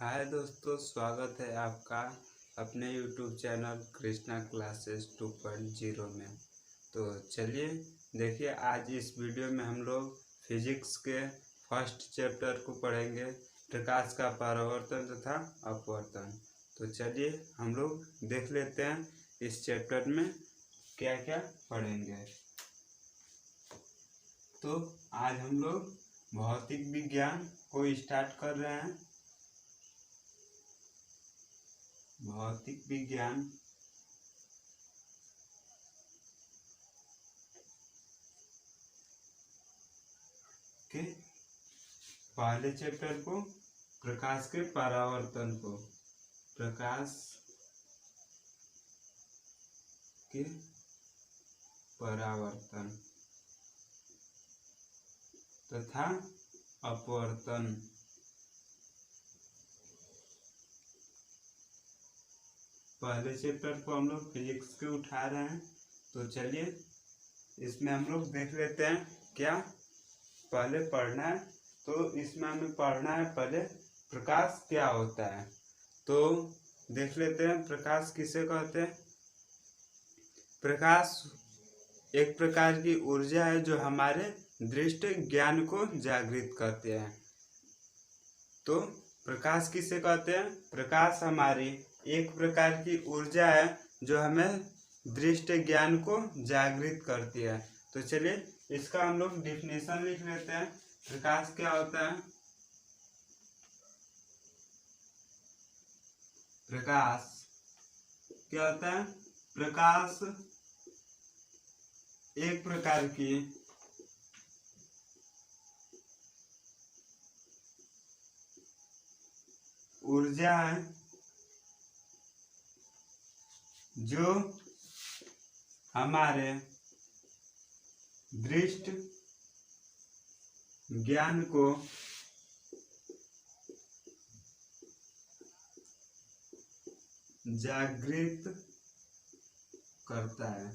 हाय दोस्तों, स्वागत है आपका अपने YouTube चैनल कृष्णा क्लासेस 2.0 में। तो चलिए देखिए, आज इस वीडियो में हम लोग फिजिक्स के फर्स्ट चैप्टर को पढ़ेंगे, प्रकाश का परावर्तन तथा अपवर्तन। तो चलिए हम लोग देख लेते हैं इस चैप्टर में क्या क्या पढ़ेंगे। तो आज हम लोग भौतिक विज्ञान को स्टार्ट कर रहे हैं। भौतिक विज्ञान के पहले चैप्टर को, प्रकाश के परावर्तन को, प्रकाश के परावर्तन तथा अपवर्तन। पहले चैप्टर को हम लोग फिजिक्स के उठा रहे हैं। तो चलिए इसमें हम लोग देख लेते हैं क्या पहले पढ़ना है। तो इसमें हमें पढ़ना है पहले प्रकाश क्या होता है। तो देख लेते हैं प्रकाश किसे कहते हैं। प्रकाश एक प्रकार की ऊर्जा है जो हमारे दृष्टि ज्ञान को जागृत करते हैं। तो प्रकाश किसे कहते हैं? प्रकाश हमारी एक प्रकार की ऊर्जा है जो हमें दृष्टि ज्ञान को जागृत करती है। तो चलिए इसका हम लोग डिफिनेशन लिख लेते हैं। प्रकाश क्या होता है? प्रकाश क्या होता है? प्रकाश एक प्रकार की ऊर्जा है जो हमारे दृष्टि ज्ञान को जागृत करता है।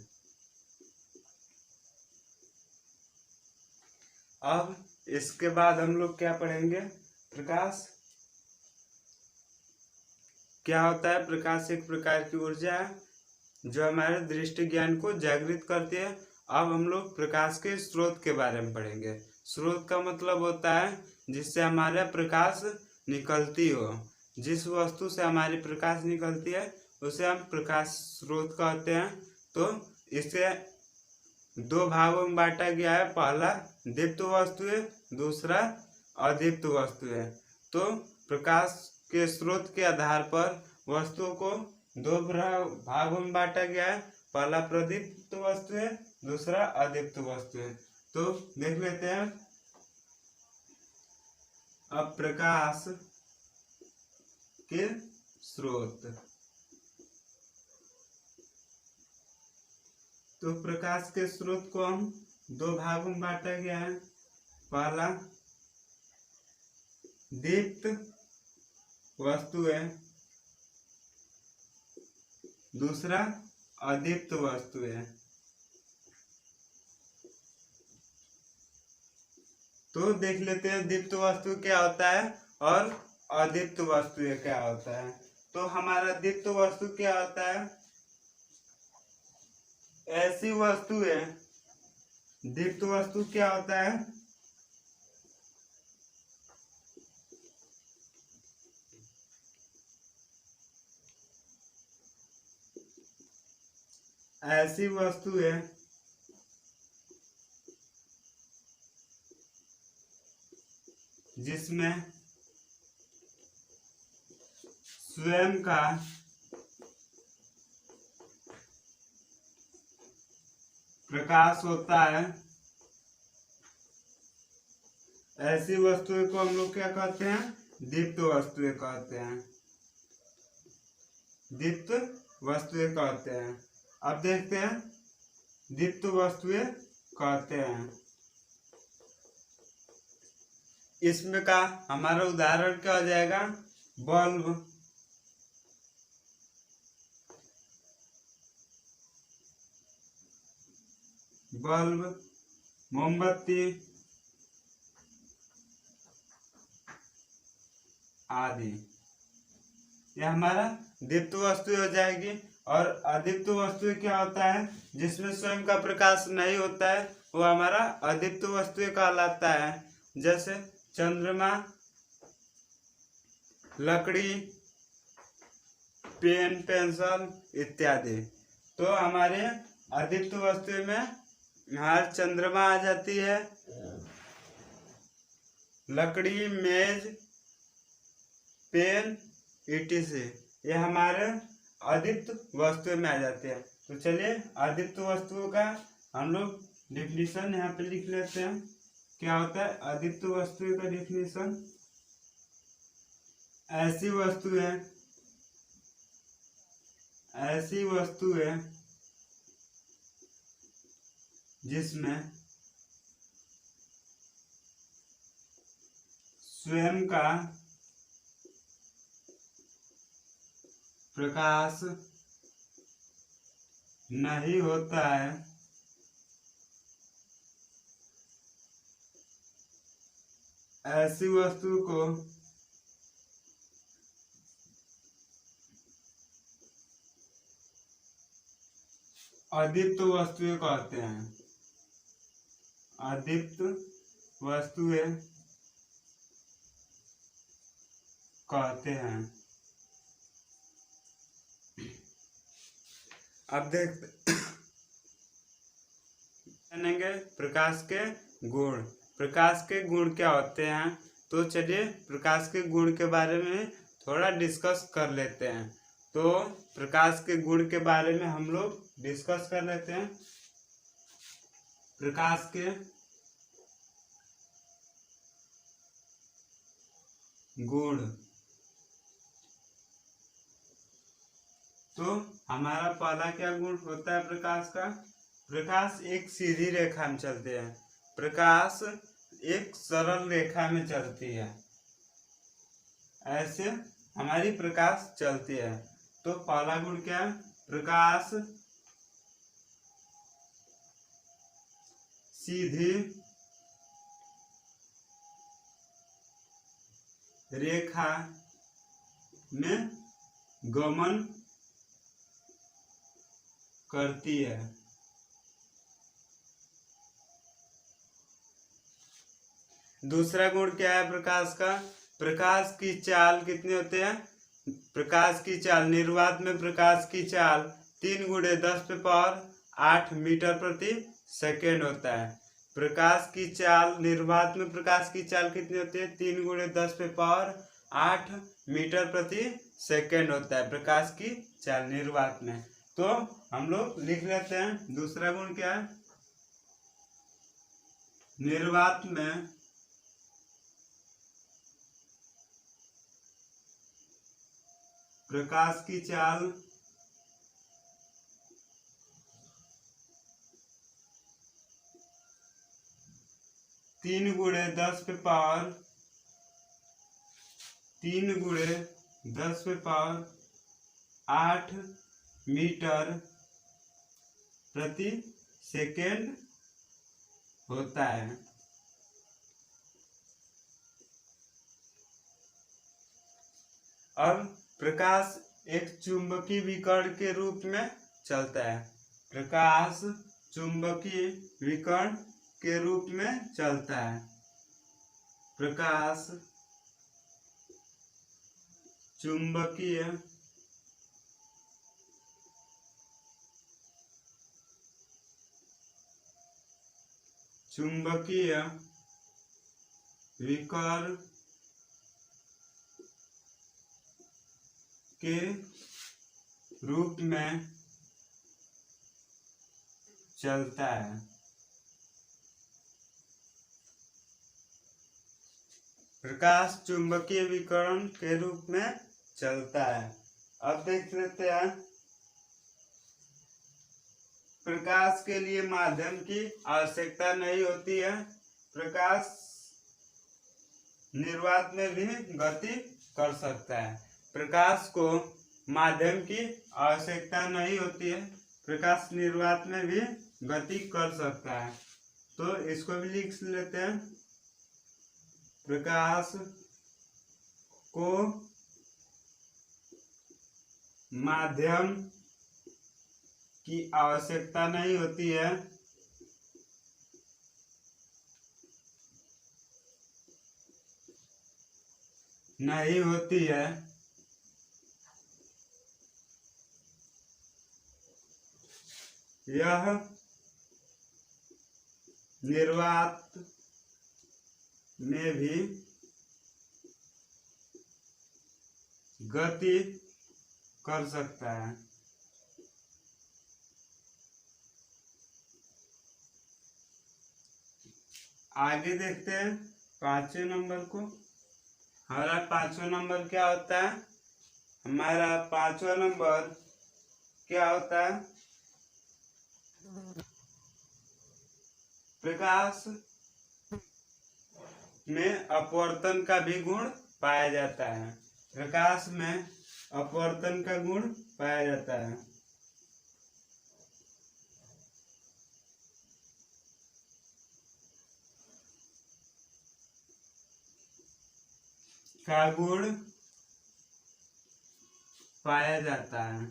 अब इसके बाद हम लोग क्या पढ़ेंगे? प्रकाश क्या होता है? प्रकाश एक प्रकार की ऊर्जा है जो हमारे दृष्टि ज्ञान को जागृत करती है। अब हम लोग प्रकाश के स्रोत के बारे में पढ़ेंगे। स्रोत का मतलब होता है जिससे हमारा प्रकाश निकलती हो। जिस वस्तु से हमारी प्रकाश निकलती है उसे हम प्रकाश स्रोत कहते हैं। तो इसे दो भागों में बांटा गया है। पहला दीप्त वस्तु है, दूसरा अदीप्त वस्तु है। तो प्रकाश के स्रोत के आधार पर वस्तुओं को दो भागों में बांटा गया है। पहला प्रदीप्त वस्तु है, दूसरा अदीप्त वस्तु है। तो देख लेते हैं अब प्रकाश के स्रोत। तो प्रकाश के स्रोत को हम दो भागों में बांटा गया है। पहला दीप्त वस्तु है, दूसरा अदीप्त वस्तु है। तो देख लेते हैं दीप्त वस्तु क्या होता है और अदीप्त वस्तु क्या होता है। तो हमारा दीप्त वस्तु क्या होता है? ऐसी वस्तु है। दीप्त वस्तु क्या होता है? ऐसी वस्तु है जिसमें स्वयं का प्रकाश होता है। ऐसी वस्तुएं को हम लोग क्या कहते हैं? दीप्त वस्तुएं कहते हैं। दीप्त वस्तुएं कहते हैं। अब देखते हैं दीप्त वस्तुएं कहते हैं। इसमें का हमारा उदाहरण क्या हो जाएगा? बल्ब, बल्ब, मोमबत्ती आदि। ये हमारा दीप्त वस्तु हो जाएगी। और अदीप्त वस्तु क्या होता है, जिसमें स्वयं का प्रकाश नहीं होता है, वो हमारा अदीप्त वस्तु कहलाता है। जैसे चंद्रमा, लकड़ी, पेन, पेंसिल इत्यादि। तो हमारे अदीप्त वस्तु में हमारे चंद्रमा आ जाती है, लकड़ी, मेज, पेन etc। ये हमारे अदीप्त वस्तु में आ जाते हैं। तो चलिए अदीप्त वस्तुओं का हम लोग डिफिनीशन यहाँ पे लिख लेते हैं। क्या होता है अदीप्त वस्तु का डिफिनीशन? ऐसी वस्तु है जिसमें स्वयं का प्रकाश नहीं होता है, ऐसी वस्तु को अदीप्त वस्तुएं कहते हैं। अदीप्त वस्तुएं कहते हैं। अब देखते जानेंगे प्रकाश के गुण। प्रकाश के गुण क्या होते हैं? तो चलिए प्रकाश के गुण के बारे में थोड़ा डिस्कस कर लेते हैं। तो प्रकाश के गुण के बारे में हम लोग डिस्कस कर लेते हैं। प्रकाश के गुण। तो हमारा पहला क्या गुण होता है प्रकाश का? प्रकाश एक सीधी रेखा में चलते हैं। प्रकाश एक सरल रेखा में चलती है, ऐसे हमारी प्रकाश चलती है। तो पहला गुण क्या है? प्रकाश सीधी रेखा में गमन करती है। दूसरा गुण क्या है प्रकाश का? प्रकाश की चाल कितने होते हैं? प्रकाश की चाल निर्वात में प्रकाश की चाल 3 × 10⁸ मीटर प्रति सेकेंड होता है। प्रकाश की चाल निर्वात में प्रकाश की चाल कितनी होती है? 3 × 10⁸ मीटर प्रति सेकेंड होता है प्रकाश की चाल निर्वात में। तो हम लोग लिख लेते हैं दूसरा गुण क्या है? निर्वात में प्रकाश की चाल 3 × 10⁸ मीटर प्रति सेकेंड होता है। अब प्रकाश एक चुंबकीय विकर्ण के रूप में चलता है। प्रकाश चुंबकीय विकर्ण के रूप में चलता है। प्रकाश चुंबकीय विकर्ण के रूप में चलता है। प्रकाश चुंबकीय विकर्ण के रूप में चलता है। अब देख लेते हैं प्रकाश के लिए माध्यम की आवश्यकता नहीं होती है। प्रकाश निर्वात में भी गति कर सकता है। प्रकाश को माध्यम की आवश्यकता नहीं होती है, प्रकाश निर्वात में भी गति कर सकता है। तो इसको भी लिख लेते हैं। प्रकाश को माध्यम की आवश्यकता नहीं होती है, नहीं होती है, यह निर्वात में भी गति कर सकता है। आगे देखते हैं 5वें नंबर को। हमारा 5वां नंबर क्या होता है? हमारा 5वां नंबर क्या होता है? प्रकाश में अपवर्तन का भी गुण पाया जाता है। प्रकाश में अपवर्तन का गुण पाया जाता है। का गुण पाया जाता है।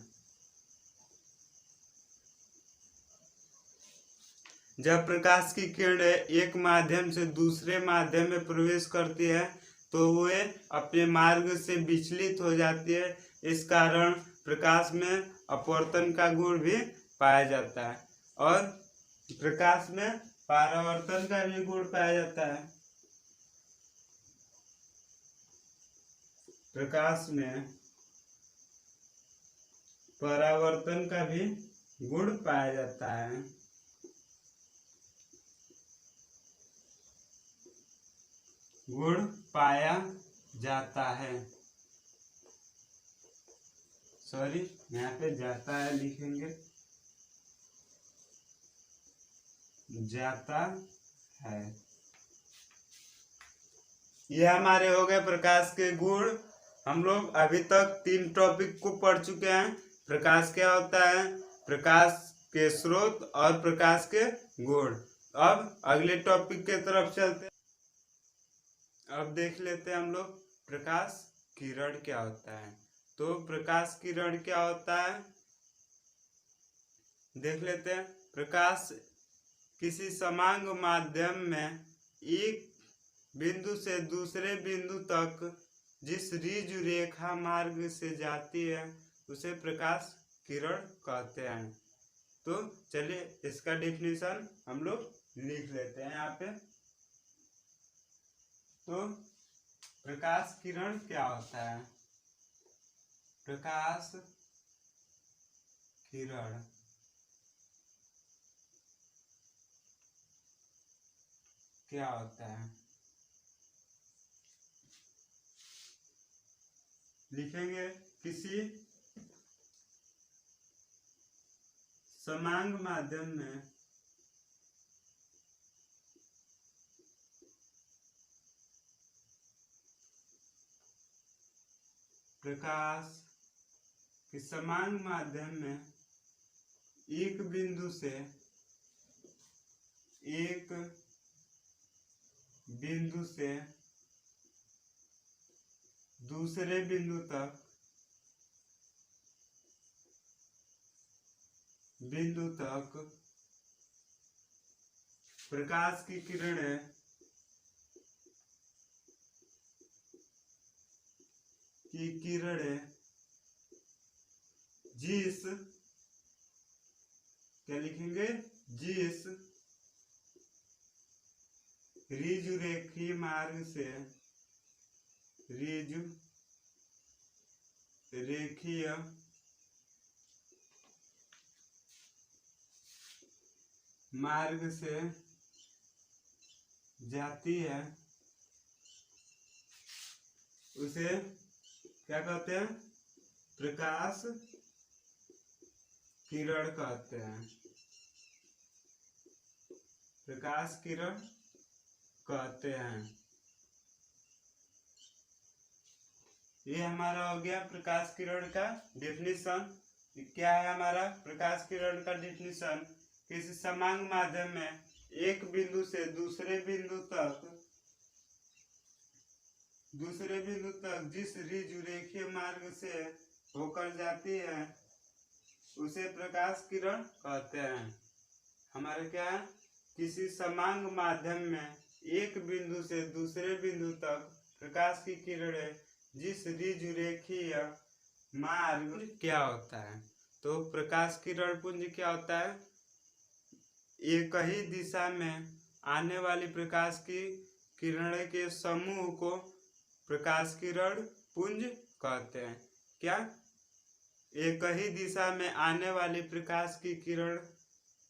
जब प्रकाश की किरणें एक माध्यम से दूसरे माध्यम में प्रवेश करती है तो वे अपने मार्ग से विचलित हो जाती है। इस कारण प्रकाश में अपवर्तन का गुण भी पाया जाता है और प्रकाश में परावर्तन का भी गुण पाया जाता है। प्रकाश में परावर्तन का भी गुण पाया जाता है। गुण पाया जाता है, सॉरी यहाँ पे जाता है लिखेंगे, जाता है। यह हमारे हो गए प्रकाश के गुण। हम लोग अभी तक 3 टॉपिक को पढ़ चुके हैं। प्रकाश क्या होता है, प्रकाश के स्रोत और प्रकाश के गुण। अब अगले टॉपिक के तरफ चलते हैं। अब देख लेते हैं हम लोग प्रकाश किरण क्या होता है। तो प्रकाश किरण क्या होता है देख लेते हैं। प्रकाश किसी समांग माध्यम में एक बिंदु से दूसरे बिंदु तक जिस ऋजु रेखा मार्ग से जाती है उसे प्रकाश किरण कहते हैं। तो चलिए इसका डेफिनेशन हम लोग लिख लेते हैं यहाँ पे। तो प्रकाश किरण क्या होता है? प्रकाश किरण क्या होता है लिखेंगे, किसी समांग माध्यम में प्रकाश के समांग माध्यम में एक बिंदु से दूसरे बिंदु तक प्रकाश की किरणें जिस क्या लिखेंगे, जिस ऋजुरेखीय मार्ग से ऋजुरेखीय मार्ग से जाती है उसे क्या कहते हैं? प्रकाश किरण कहते हैं। प्रकाश किरण कहते हैं। ये हमारा हो गया प्रकाश किरण का डेफिनेशन। क्या है हमारा प्रकाश किरण का डेफिनेशन? किसी समांग माध्यम में एक बिंदु से दूसरे बिंदु तक जिस ऋजुरेखीय मार्ग से होकर जाती है उसे प्रकाश किरण कहते हैं। हमारे क्या है, किसी समांग माध्यम में एक बिंदु से दूसरे बिंदु तक प्रकाश की किरणें जिस ऋजुरेखीय मार्ग क्या होता है। तो प्रकाश किरण पुंज क्या होता है, एक ही दिशा में आने वाली प्रकाश की किरणें के समूह को प्रकाश किरण पुंज कहते हैं। क्या, एक ही दिशा में आने वाली प्रकाश की किरण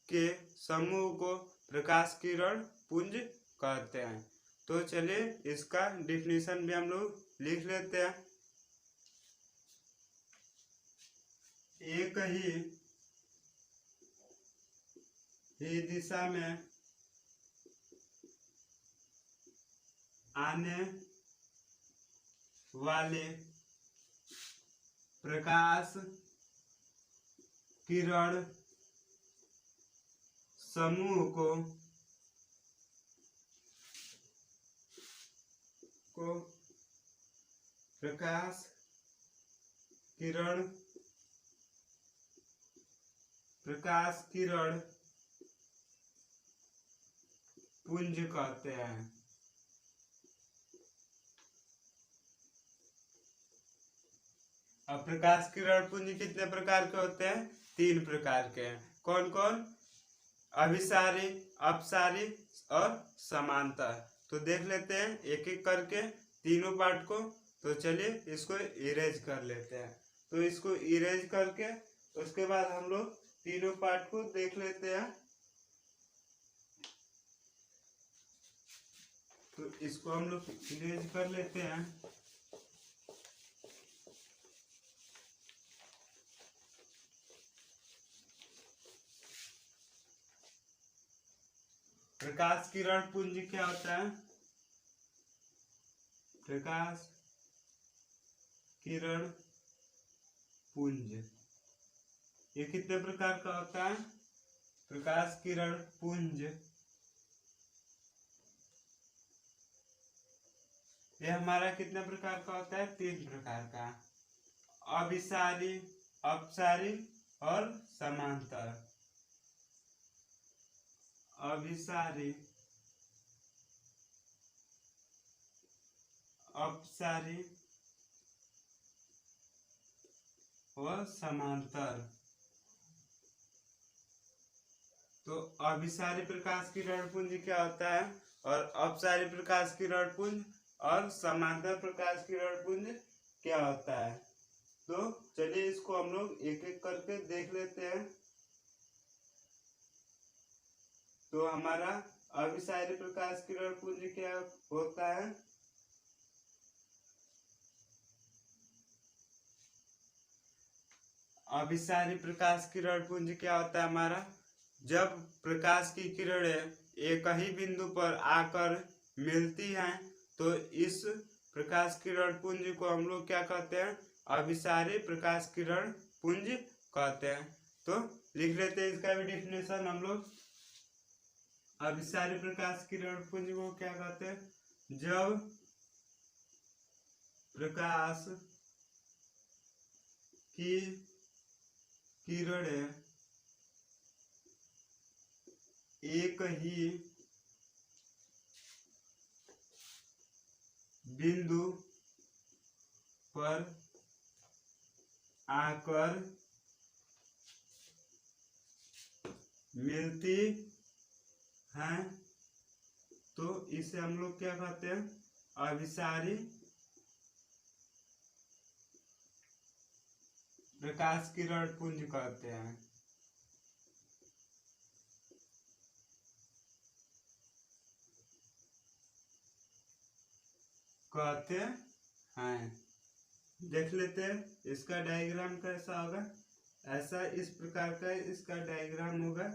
के समूह को प्रकाश किरण पुंज कहते हैं। तो चलिए इसका डिफिनीशन भी हम लोग लिख लेते हैं। एक ही दिशा में आने वाले प्रकाश किरण समूह को प्रकाश किरण पुंज कहते हैं। अब प्रकाश किरण पुंज कितने प्रकार के होते हैं, 3 प्रकार के हैं। कौन कौन, अभिसारी, अपसारी और समांतर। तो देख लेते हैं एक एक करके तीनों पार्ट को। तो चलिए इसको इरेज कर लेते हैं। तो इसको इरेज करके उसके बाद हम लोग तीनों पार्ट को देख लेते हैं। तो इसको हम लोग इरेज कर लेते हैं। प्रकाश किरण पुंज क्या होता है, प्रकाश किरण पुंज ये कितने प्रकार का होता है, प्रकाश किरण पुंज ये हमारा कितने प्रकार का होता है, 3 प्रकार का, अभिसारी, अपसारी और समांतर। अभिसारी, अपसारी और समांतर। तो अभिसारी प्रकाश किरण पुंज क्या होता है और अपसारी प्रकाश किरण पुंज और समांतर प्रकाश किरण पुंज क्या होता है। तो चलिए इसको हम लोग एक एक करके देख लेते हैं। तो हमारा अभिसारी प्रकाश किरण पुंज क्या होता है, अभिसारी प्रकाश किरण पुंज क्या होता है हमारा, जब प्रकाश की किरणें एक ही बिंदु पर आकर मिलती हैं तो इस प्रकाश किरण पुंज को हम लोग क्या कहते हैं, अभिसारी प्रकाश किरण पुंज कहते हैं। तो लिख लेते हैं इसका भी डिफिनेशन हम लोग। अभिसारी प्रकाश किरण पुंज को क्या कहते हैं, जब प्रकाश की किरणें एक ही बिंदु पर आकर मिलती हैं तो इसे हम लोग क्या कहते हैं, अभिसारी प्रकाश किरण पुंज कहते हैं। देख लेते हैं इसका डायग्राम कैसा होगा। ऐसा इस प्रकार का इसका डायग्राम होगा।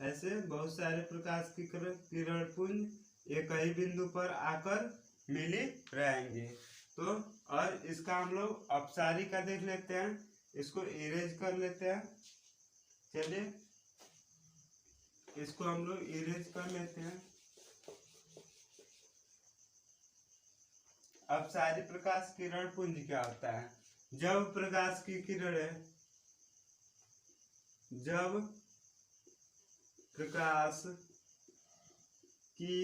ऐसे बहुत सारे प्रकाश की किरण पुंज एक ही बिंदु पर आकर मिली रहेंगे। तो और इसका हम लोग अपसारी का देख लेते हैं। इसको इरेज कर लेते हैं। चलिए इसको हम लोग इरेज कर लेते हैं। अपसारी प्रकाश किरण पुंज क्या होता है? जब प्रकाश की किरणें जब प्रकाश की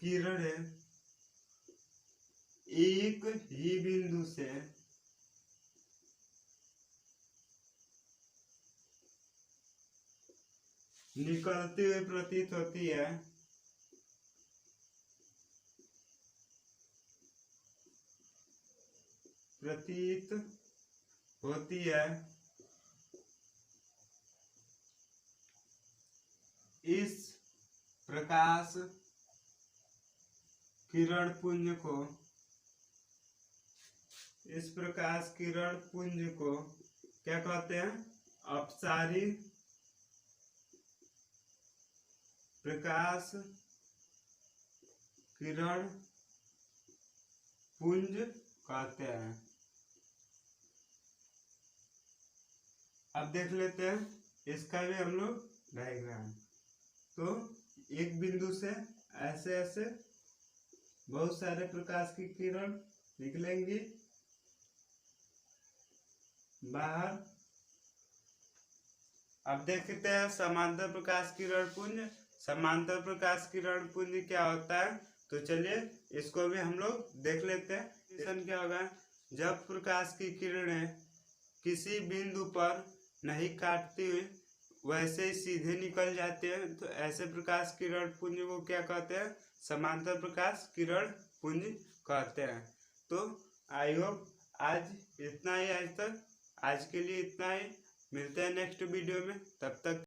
किरणें एक ही बिंदु से निकलती हुई प्रतीत होती है, इस प्रकाश किरण पुंज को क्या कहते हैं? अपसारी प्रकाश किरण पुंज कहते हैं। अब देख लेते हैं इसका भी हम लोग डायग्राम। तो एक बिंदु से ऐसे ऐसे बहुत सारे प्रकाश की किरण निकलेंगी बाहर। अब देखते हैं समांतर प्रकाश किरण पुंज। समांतर प्रकाश किरण पुंज क्या होता है? तो चलिए इसको भी हम लोग देख लेते हैं। क्या होगा? जब प्रकाश की किरणें किसी बिंदु पर नहीं काटती हुई वैसे ही सीधे निकल जाते हैं, तो ऐसे प्रकाश किरण पुंज को क्या कहते हैं? समांतर प्रकाश किरण पुंज कहते हैं। तो आई होप आज इतना ही, आज के लिए इतना ही। मिलते हैं नेक्स्ट वीडियो में, तब तक